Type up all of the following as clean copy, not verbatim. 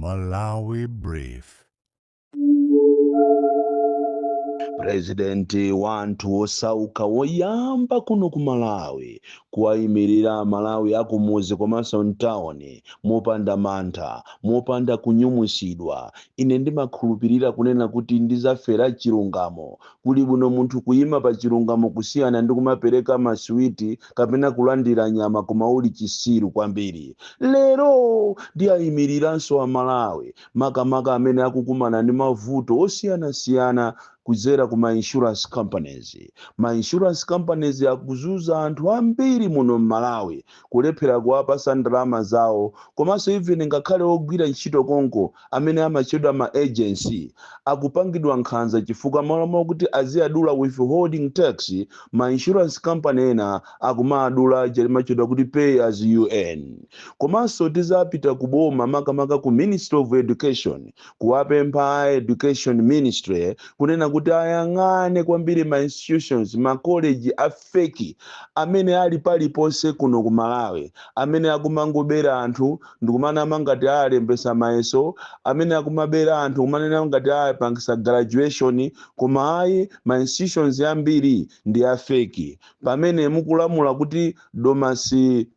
Malawi Brief. Presidenti wanthu osauka woyamba kuno ku Malawi kuwayimirira Malawi akumuzi komanso mtawuni mopanda mantha mopanda kunyumwisidwa. Ine ndimakhulupirira kunena kuti ndizafera chilungamo kuli bwino munthu kuyima pa chilungamo kusiyana ndi kumapereka masiwiti kapena kulandira nyama koma uli chisiru kwambiri. Lero ndi ayimiriranso a Malawi makamaka amene akukumana ndi mavuto osiyanasiyana kudzera ku ma insurance companies. Ma insurance companies akuzunza anthu ambiri muno m'Malawi kulephera kuwapasa ndalama zawo komanso even ngakhale ogwira ntchito konko amene amachedwa ma agency akupangidwa nkhanza chifukwa malamulo kuti aziyadula withholding tax. Ma insurance company ena akumadula machedwa kuti pay as you earn. Komanso tizapita kuboma makamaka ku Ministry of Education kuwapempha education ministry kunena kuti ayang'ane kwambiri ma institutions ma college afeki amene ali paliponse kuno ku Malawi amene akumangobera anthu ndikumana mangati alembesa mayeso amene akumabera anthu kumanena ngati apangisa graduation koma ayi ma institutions ambiri ndi afeki pamene mukulamula kuti domasi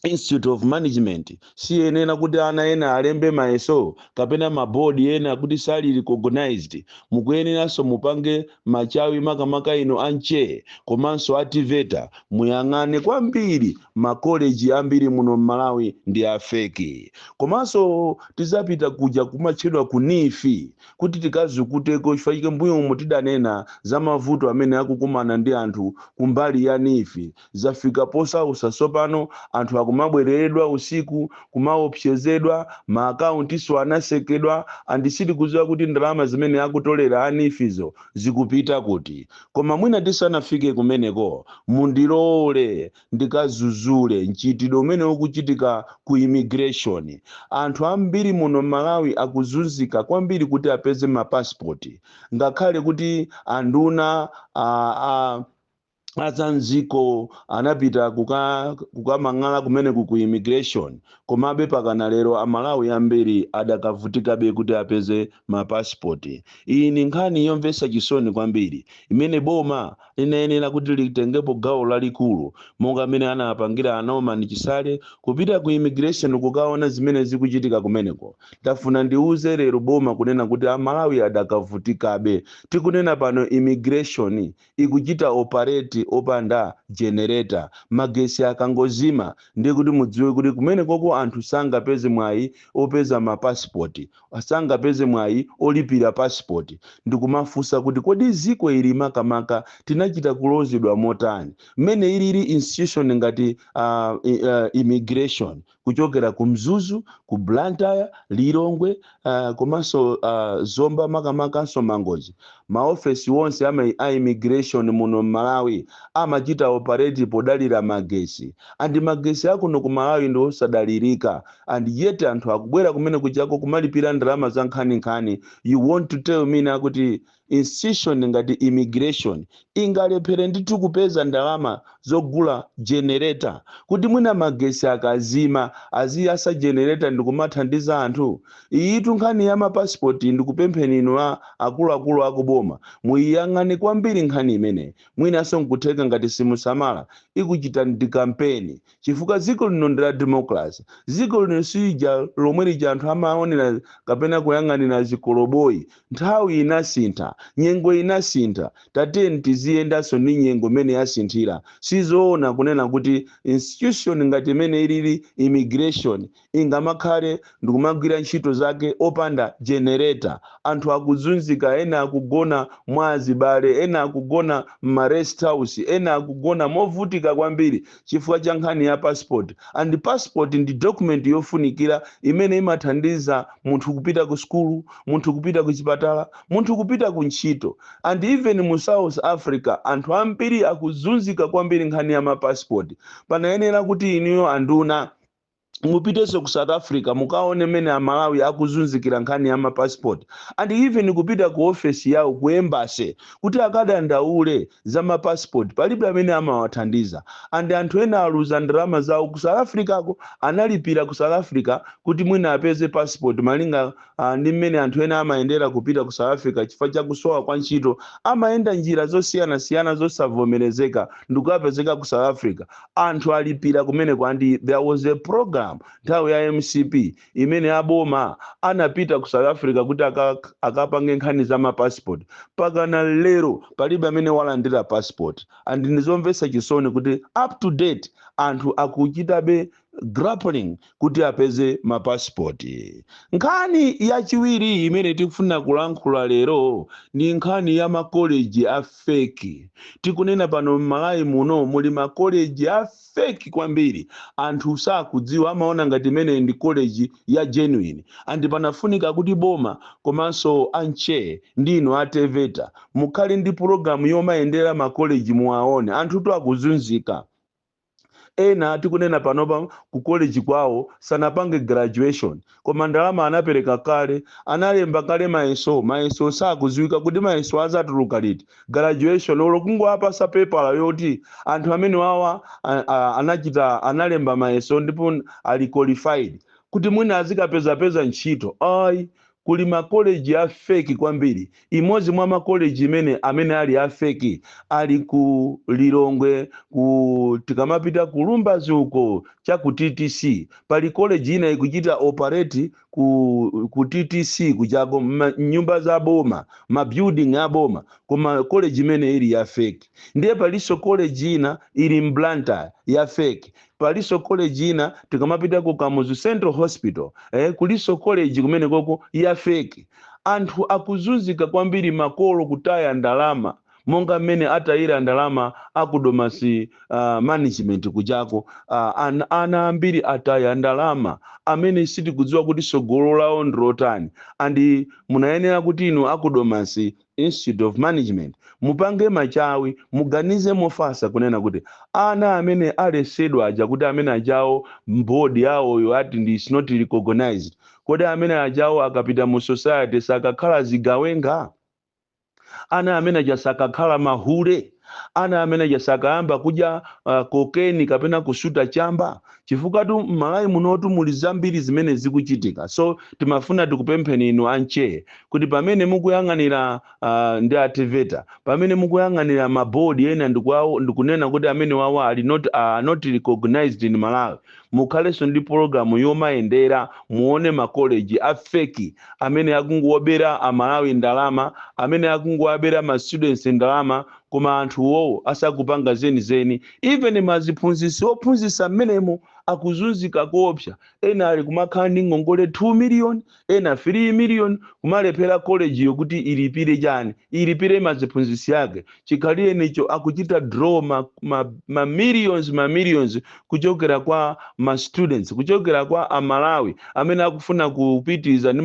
Institute of Management siyenera kuti ana ena alembe mayeso kapena mabodi ena kuti sali recognized mukuyeneranso mupange machawi makamaka ino anche komanso ativeta muyang'ane kwambiri makoleji ambiri muno m'Malawi ndi afeki. Komanso tizapita kuja kumatchedwa ku nifi kuti tikazukuteko chifukwa mbuyo umo tidanena za mavuto amene akukumana ndi anthu kumbali ya nifi zafika posausa sopano anthu akumabwereredwa usiku kumaopsezedwa ma akauntiso anasekedwa andisiti kuziwa kuti ndalama zimene akutolera anifizo zikupita kuti. Koma mwina tisanafike kumeneko mundilole ndikazuzule mchitidwe umene ukuchitika ku immigration. Anthu ambiri muno Malawi akuzunzika kwambiri kuti apeze ma passport ngakhale kuti anduna azanziko anapita kukamang'ala kumene ku immigration komabe pakana lero amalawi ambiri adakavutikabe kuti apeze ma passport. Iyi ni nkhani yomvetsa chisoni kwambiri imene boma linayenera kuti litengepo gawo lalikulu monga amene anapangira Norman Chisale kupita ku immigration kukaona zimene zikuchitika kumeneko. Tafuna ndiuze lero boma kunena kuti amalawi adakavutikabe. Tikunena pano immigration ikuchita operate opanda generator magesi akangozima ndi kuti mudziwe kuti kumene koko anthu sangapeze mwayi opeza ma passport sangapeze mwayi olipira passport. Ndikumafunsa kuti kodi ziko ili makamaka tinachita kulozedwa motani mmene ili institution ngati immigration kuchokera ku Mzuzu ku Blantyre Lilongwe komanso Zomba makamaka Mangochi maofesi wonse a immigration muno Malawi amachita operate podalira magesi andi magesi akuno ku Malawi ndi osadalirika and yet anthu akubwera kumene kuchako kumalipira ndalama za nkhani. You want to tell me na kuti institution ngati immigration ingalephere ndithu kupeza ndalama zogula generator kuti mwina magesi akazima aziyasa generator ndikumathandiza anthu. Iyitu nkhani ya ma passport ndikupempheni inu akuluakulu akuboma muyang'ane kwambiri nkhani imene mwinaso nkutheka ngati simusamala ikuchita ndi kampeni chifukwa ziko lino ndi la democracy. Ziko lino sija lomwe lija anthu amaonera kapena kuyang'anira zikoloboyi. Nthawi inasintha nyengo inasintha tateni tiziyendanso ndi nyengo imene yasinthira. Sizoona kunena kuti institution ngati imene ilili immigration ingamakhale ndikumagwira ntchito zake opanda generator. Anthu akuzunzika ena akugona mwazibale ena akugona ma rest house ena akugona movutika kwambiri chifukwa cha nkhani ya passport. And passport ndi document yofunikira imene imathandiza munthu kupita ku skulu munthu kupita ku chipatala munthu kupita ku ntchito. And even mu South Africa anthu ambiri akuzunzika kwambiri nkhani ya ma passport. Panayenera kuti iniyo anduna mupiteso ku South Africa mukaone mene amalawi akuzunzikira nkhani ya mapassport and even kupita ku office yawo ku embassy kuti akadandaule za mapassport palibe amene amawathandiza and anthu ena aluza ndalama zawo ku South Africa ko analipira ku South Africa kuti mwina apeze passport malinga ndi mmene anthu ena amayendera kupita ku South Africa chifukwa cha kusowa kwa ntchito amayenda njira zosiyanasiyana zosavomerezeka ndikukapezeka ku South Africa anthu alipira kumene kwandi there was a program nthawi ya MCP imene aboma anapita ku South Africa kuti akapange nkhani za mapassport pakana lero palibe amene walandira passport and ndizomvetsa chisoni kuti up to date anthu akuchitabe grappling kuti apeze mapassport. Nkhani yachiwiri imene tikufuna kulankhula lero ni nkhani ya makoleji a fake. Tikunena pano m'Malawi muno muli makoleji a fake kwambiri. Anthu sakudziwa amaona ngati imene ndi college ya genuine. Andi panafunika kuti boma komanso anche ndino ateveta mukhale ndi program yomayendera makoleji muwaone. Anthu to akuzunzika. Ena tikunena panopa ku college kwawo sanapange graduation koma ndalama anapereka kale analemba kale mayeso sakuziwika kuti mayeso azatuluka liti graduation olo kungowapasa paper yoti anthu amene wawa analemba mayeso ndipo ali qualified kuti mwina azikapeza ntchito. Ai kuli makoleji a fake kwambiri. Imozi mwa makoleji amene ali a fake ali ku Lilongwe ku tikamapita ku Lumbazi uko cha ku TTC pali college ina ikuchita operate ku TTC kujago nyumba za boma ma building ya boma koma college imene ili ya fake. Ndiye paliso college ina ili Mblanta ya fake. Paliso college ina tikamapita ku Kamuzu Central Hospital kuliso college kumene koko ya fake. Anthu akuzunzika kwambiri makolo kutaya ndalama monga mmene atayira ndalama akudomasi management kujako ana ambiri ataya ndalama amene sitikudziwa kuti sogolo lawo ndrotani andi munayenera kuti inu akudomasi Institute of Management mupange machawi muganize mofasa kunena kuti ana amene alesedwa aja kuti amene ajawo board yawo yo ati ndi is not recognized kodi amene ajawo akapita mu society sakakhala zigawenga ana amene jasakakhala mahure ana amene jasakayamba kuja kokeni kapena kusuta chamba chifukwa tu Malawi munotu muli zambiri zimene zikuchitika. So timafuna tikupempheni inu anche kuti pamene mukuyang'anira ndi ativeta pamene mukuyang'anira mabodi ena ndikunena kuti amene wawa ali not recognized in Malawi mukhalenso ndi program yomayendera muone makoleji a fake amene akungowabera amalawi ndalama amene akungowabera ma students ndalama koma anthu wowo asakupanga zeni even maziphunzisi ophunzisa mmenemo akuzunzika koopsa ena ali kumakhala ndi ngongole 2 million ena 3 million kumalephera college yokuti ilipire chani ilipire maziphunzisi yake chikhalire nicho akuchita draw ma millions kuchokera kwa ma students kuchokera kwa amalawi amene akufuna kupitiriza ndi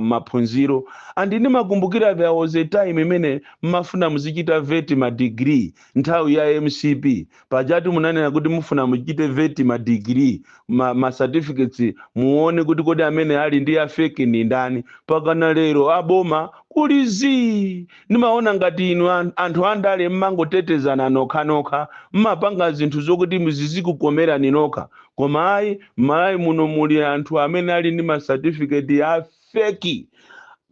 maphunziro andini makumbukira there was a time imene mafuna muzichita veti ma degree nthawi ya MCP pajatu munanena kuti mufuna muchite veti ma degree ma certificates muone kuti kodi amene ali ndi ya fake ni ndani pakana lero aboma kulizi nimaona ngati inu anthu andale mmangotetezana nokha mmapanga zinthu zokuti muzizikukomera ninoka koma ayi Malawi muno muli anthu amene ali ndi ma certificate ya fake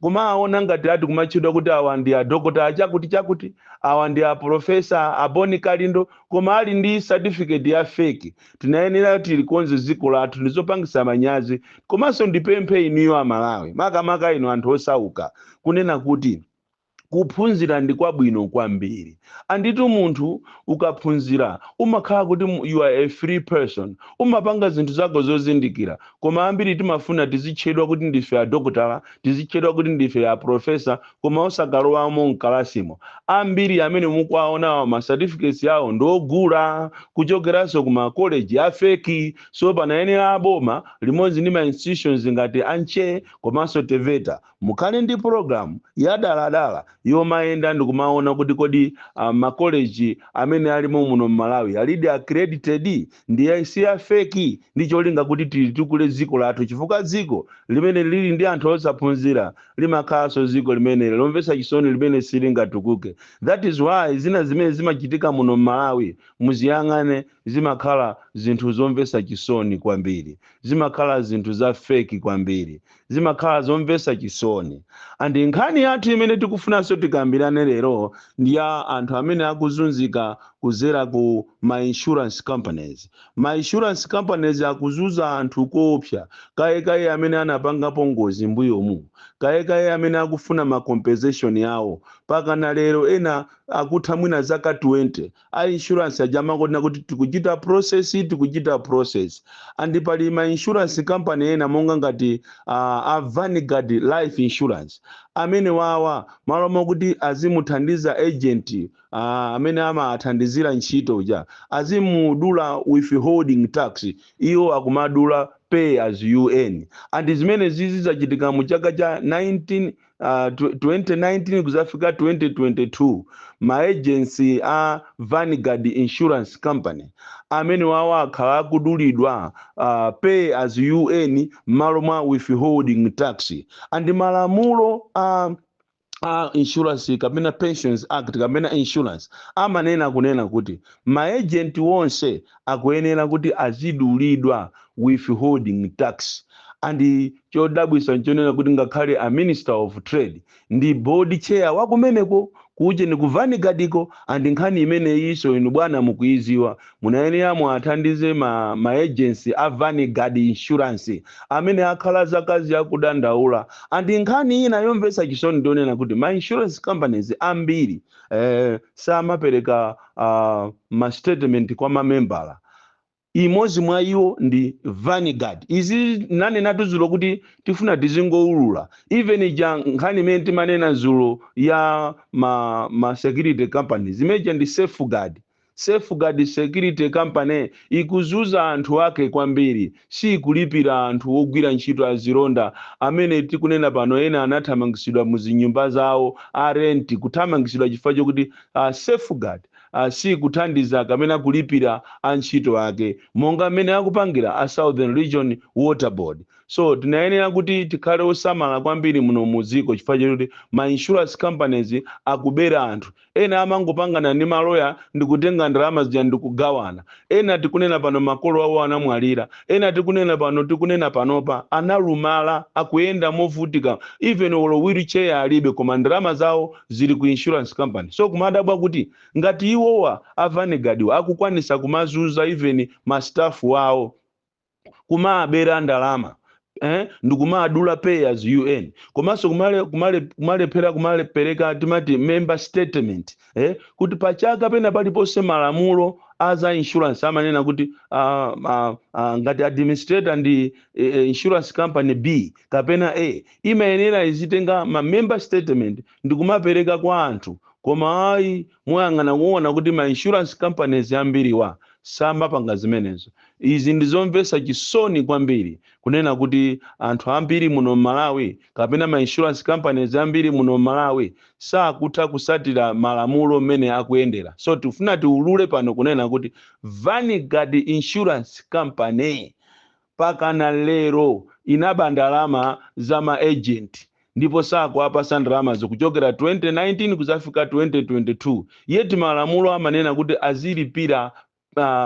kuma aona ngati ati kumachidwa kuti awa ndi a doctor chakuti awa ndi a professor aboni kalindo koma ali ndi certificate ya fake tinayenera kuti likonze ziko lathu ndizopangisa manyazi komanso ndipemphe iniyo amalawi makamaka ino anthu osauka kunena kuti kuphunzira ndi kwabwino kwambiri anditu munthu ukaphunzira umakhala kuti you are a free person umapanga zinthu zako zozindikira koma ambiri timafuna tizitchedwa kuti ndife a doctor tizitchedwa kuti ndife a professor koma osakalowamo mkalasimo ambiri amene mukwaona ma certificates yawo ndogula kuchokeranso kuma college ya fake so panayenera aboma limodzi ndi ma institutions ngati anche komanso teveta mukhale ndi program ya daladala yomayenda ndikumaona kuti kodi makoleji amene alimo muno m'Malawi alidi accredited ndi siya feki ndi cholinga kuti tikule dziko lathu, chifukwa dziko limene lili ndi anthu osaphunzira limakhalanso dziko limene lomvetsa chisoni limene silingatukuke. That is why zina zimene zimachitika muno m'Malawi muziyang'ane zimakhala zinthu zomvetsa chisoni kwambiri, zimakhala zinthu za feki kwambiri, zimakhala zomvetsa chisoni. Andi nkhani yathu imene tikufunanso tikambirane lero ndi ya anthu amene akuzunzika kuzera ku ma insurance companies. Ma insurance companies akuzunza anthu koopsa, kaye amene anapangapo ngozi mbuyomu, kaye amene akufuna ma compensation yawo. Paka na lero ena akutha mwina zaka 20 a insurance ajamangoti kuti tikuchita process. Andi pali ma insurance company ena monga ngati a Vanguard Life Insurance amene wawa malo mokuti azimuthandiza agent amene amathandizira ntchito ja azimudula withholding tax, iyo akumadula pay as you earn. Andi zimene zizi zachitika mu chaka cha 2019 kuzafika 2022 ma agency a Vanguard Insurance Company amene wawa akhala akudulidwa pay as you earn malo mwa withholding tax. Andi malamulo insurance kapena pensions act kapena insurance amanena kunena kuti maagent wonse akuyenera kuti azidulidwa withholding tax. Andi chodabwisa nchonena kuti ngakhale a minister of trade ndi board chair wakumeneko kuje ni kuvangadiko. Andi nkhani imene iso inu bwana mukuiziwa munayenera muathandize ma agency a Vanguard Insurance amene akhala zakazi akudandaula. Andi nkhani ina yomvetsa chisoni ndionena kuti ma insurance companies ambiri samapereka ma statement kwa mamembala. Imozi mwa iwo ndi Vanguard. Izi nane natuzulo kuti tifuna tizingoulula. Even ija nkhani imene timanena zulo ya ma security companies imeja ndi Safeguard Security Company ikuzuza anthu ake kwambiri, si kulipira anthu ogwira ntchito azilonda amene tikunena pano ena anathamangisidwa muzinyumba zawo rent kuthamangisidwa chifukwa chokuti Safeguard si kuthandiza kamene kulipira antchito ake monga amene akupangira a Southern Region Water Board. So tinayenera kuti tikhale osamala kwambiri muno muziko chifukwa chokuti ma insurance companies akubera anthu ena amangopangana ndi maloya ndikutenga ndalama zija ndikugawana. Ena tikunena pano makolo awo anamwalira, ena tikunena panopa analumala akuyenda movutika, even olo wheelchair alibe koma ndalama zawo zili ku insurance company. So kumadabwa kuti ngati iwowa a Vanguard akukwanisa kumazuza even ma staff wawo kumabera ndalama ndikumadula pay as you earn, komanso kumalephera timati member statement kuti pachaka pena paliponse malamulo aza insurance amanena kuti ngati administrator ndi insurance company B kapena A imayenera izitenga ma member statement ndikumapereka kwa anthu. Koma ayi moyang'ana kuona kuti ma insurance companies ambiriwa samapanga zimenezo. Izi ndizomvetsa chisoni kwambiri kunena kuti anthu ambiri muno Malawi kapena ma insurance companies ambiri muno Malawi sakutha kusatira malamulo mene akuyendera. So tifuna tiulule pano kunena kuti Vanguard Insurance Company pakana lero inaba ndalama za ma agent ndipo sakuapasa ndalama zokuchokera 2019 kuzafika 2022. Yeti malamulo amanena kuti azilipira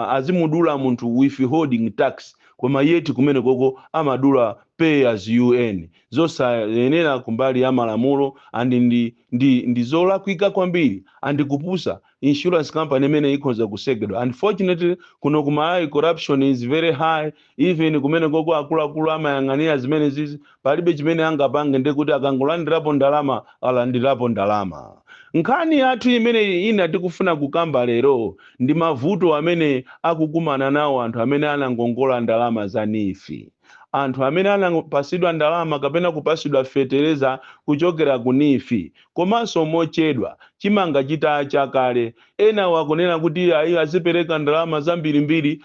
azimudula munthu withholding tax, koma yeti kumene koko amadula pay as you earn. Zosayenera kumbali ya malamulo andi ndi zolakwika kwambiri andi kupusa insurance company mene ikhoza kusegedwa. Unfortunately kuno kumalawi corruption is very high, even kumene koko akuluakulu amayang'anira zimene zizi palibe chimene angapange ndekuti akangolandirapo ndalama alandirapo ndalama. Nkhani yathu imene ina tikufuna kukamba lero ndi mavuto amene akukumana nawo anthu amene anangongola ndalama za nifi. anthu amene anapasidwa ndalama kapena kupasidwa fetereza kuchokera ku nifi komanso mochedwa chimanga chita chakale ena wakunena kuti ayi azipereka ndalama zambirimbiri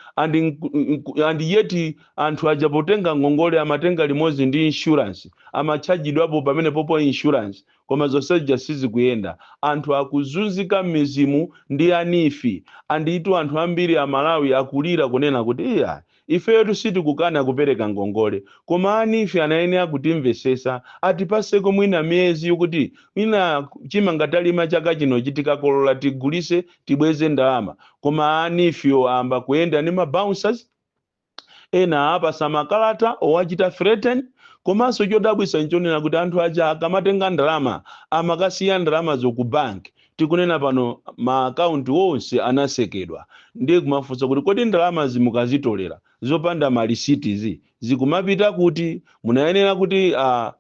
andi yeti anthu ajapotenga ngongole amatenga limodzi ndi insurance amachajidwapo pamene popo insurance koma zonse sizikuyenda anthu akuzunzika m'mizimu ndi anifi anditu anthu ambiri amalawi akulira kunena kuti iya ifeyo sitikukana kupereka ngongole koma anifi anayenera kutimvesesa atipaseko mwina miyezi yokuti mwina chimanga talima chaka chino chitikakolola tigulise tibweze ndalama koma anifiyo amba kuyenda ndi mabouncers ena apasa makalata owachita threaten komanso chodabwisa nchonena kuti anthu aja akamatenga ndalama amakasiya ndalama zoku bank tikunena pano maakaunti onse anasekedwa ndiye kumafunsa kuti kodi ndalama zimukazitolera zopanda malisitizi zikumapita kuti munayenera kuti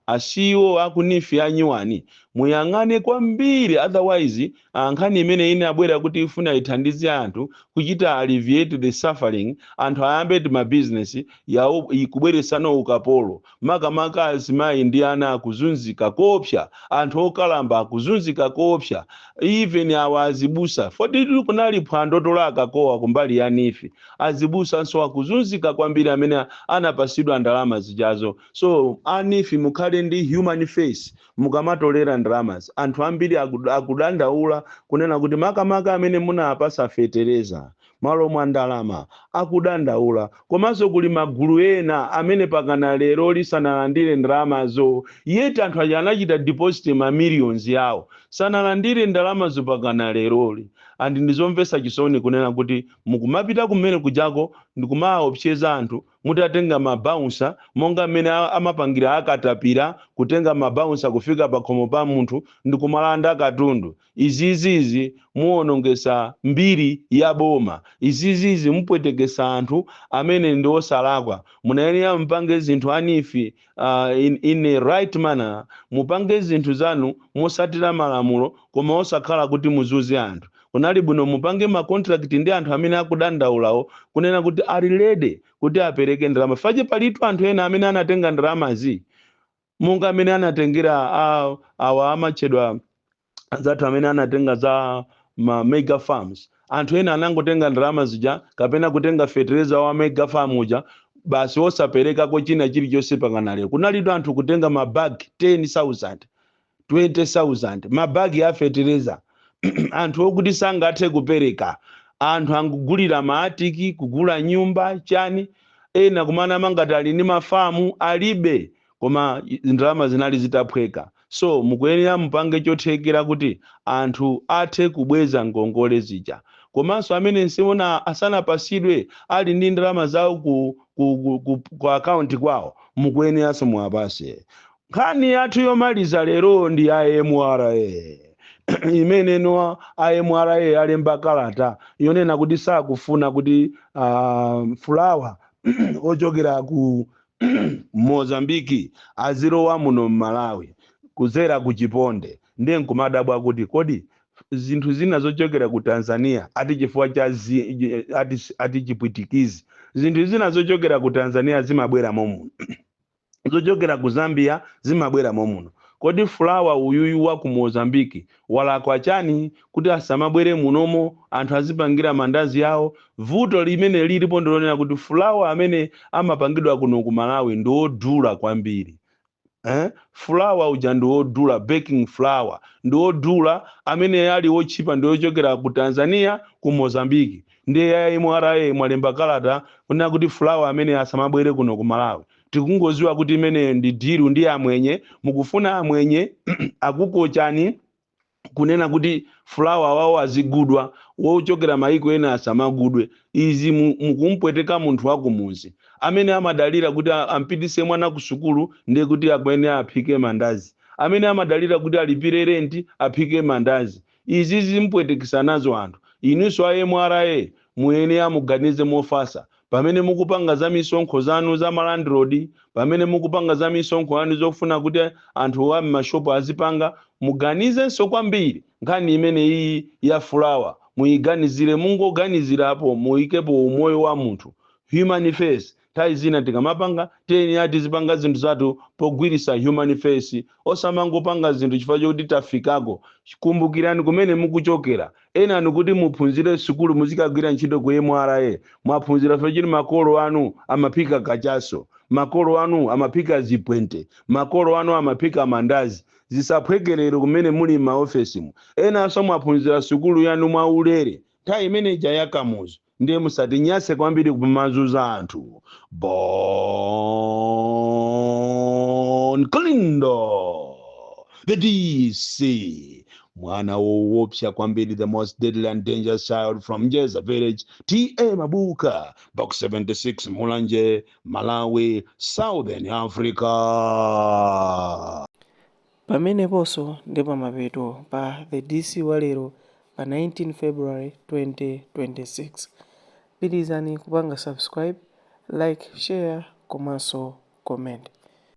asiwo akunifi anyuwani muyang'ane kwambiri otherwise nkhani imene ine abwera kuti ifuna ithandize anthu kuchita alleviate the suffering anthu ayambe ti mabizinesi yawo ikubweresano ukapolo makamaka azimayi ndi ana akuzunzika kopsa anthu okalamba akuzunzika kopsa even awa azibusa foti kunali phwando tolaka kowa kumbali ya nifi azibusa nso akuzunzika kwambiri amene anapasidwa ndalama zijazo so anifi mukhale ndi human face mukamatolera ndalamazi anthu ambiri akudandaula kunena kuti makamaka amene munapasa fetereza malo mwa ndalama akudandaula komanso kuli magulu ena amene pakana lero lisanalandire ndalamazo yeti anthu aja anachita deposit ma millions yawo sanalandire ndalamazo pakana leroli andi ndizomvesa chisoni kunena kuti mukumapita kumene kujako ndikumaopseza anthu mutatenga mabouncer monga mmene amapangira akatapira kutenga mabouncer kufika pakhomo pa munthu ndikumalanda katundu izizizi muonongesa mbiri ya boma izizizi mupwetekesa anthu amene ndi osalakwa munayenera mpange zinthu anifi in a right manner mupange zinthu zanu mosatira malamulo koma osakhala kuti muzuze anthu kunali bwino mupange ma contract ndi anthu amene akudandaulawo kunena kuti ali ready kuti apereke ndalama fache palitu anthu ena amene anatenga ndalamazi monga amene anatengera awa amachedwa zathu amene anatenga za ma mega farms anthu ena anangotenga ndalama zija kapena kutenga fertilizer wa mega farm uja basi osapereka ko china chilichonse pakanale kunalitu anthu kutenga mabag 10,000 20,000 mabagi ya fertilizer anthu okuti sangathe kupereka anthu angugulira maatiki kugula nyumba chani ena kumana mangatali ni mafamu alibe koma ndalama zinali zitaphweka so mukuyenera mupange chothekera kuti anthu athe kubweza ngongole zija komanso amene nsiona asanapasidwe ali ndi ndalama zawo ku account kwawo mukuyeneranso muwapase nkhani yathu yomaliza lero ndi AMRA imene no AMRA alemba kalata yonena kuti sakufuna kuti flower ochokera ku Mozambiki azilowa muno Malawi kuzera ku Chiponde ndiye nkumadabwa kuti kodi zinthu zina zochokera ku Tanzania ati chifukwa cha ati chipwitikizi zinthu zina zochokera ku Tanzania zimabwera momuno zochokera ku Zambia zimabwera momuno kodi flower uyuyu wa ku Mozambiki walakwa chani kuti asamabwere munomo anthu azipangira mandazi yawo vuto limene lilipo ndilonena kuti flower amene amapangidwa kuno ku Malawi ndi odula kwambiri flower uja ndi odula baking flower ndi odula amene ali ochipa ndi ochokera ku Tanzania ku Mozambiki ndiye AMRA mwalemba kalata kunena kuti flower amene asamabwere kuno ku Malawi tikungoziwa kuti imene ndi diru ndi amwenye mukufuna amwenye akukochani kunena kuti flower wawo azigudwa wochokera maiko ena asamagudwe izi mukumpweteka munthu wakumuzi amene amadalira kuti ampitise mwana ku sukulu ndiye kuti akwene aphike mandazi amene amadalira kuti alipire renti aphike mandazi izi zimpwetekisa nazo anthu inunso AMRA muyenera muganize mofasa pamene mukupanga za misonkho zanu za malandlord pamene mukupanga za misonkho zanu zofuna kuti anthu wa mashopo azipanga muganizenso kwambiri nkhani imene iyi ya flower muyiganizire mungoganizirapo muikepo umoyo wa munthu human face nthawi zina tikamapanga tiyeni tizipanga zinthu zathu pogwirisa human face, osamangopanga zinthu chifukwa chokuti tafikako. Kumbukirani kumene mukuchokera. Ena anu kuti muphunzire sukulu muzikagwira ntchito ku MRA, mwaphunzira fe chiti makolo anu amaphika kachaso, makolo anu amaphika zipwente, makolo anu amaphika mandazi. Zisaphwekerero kumene muli m'maofesimu. Ena aso mwaphunzira sukulu yanu mwaulere, nthawi imene ija yakamuzo ndiye musatinyase kwambiri kumazuza anthu. Bon Klindo, the DC, mwana woopsa kwambiri, the most deadly and dangerous child from Jeza village, T.A. Mabuka, box 76, Mulanje, Malawi, Southern Africa. Pameneponso ndi pamapeto pa the DC walero pa 19 February 2026. Pitirizani kupanga subscribe, like, share komanso comment.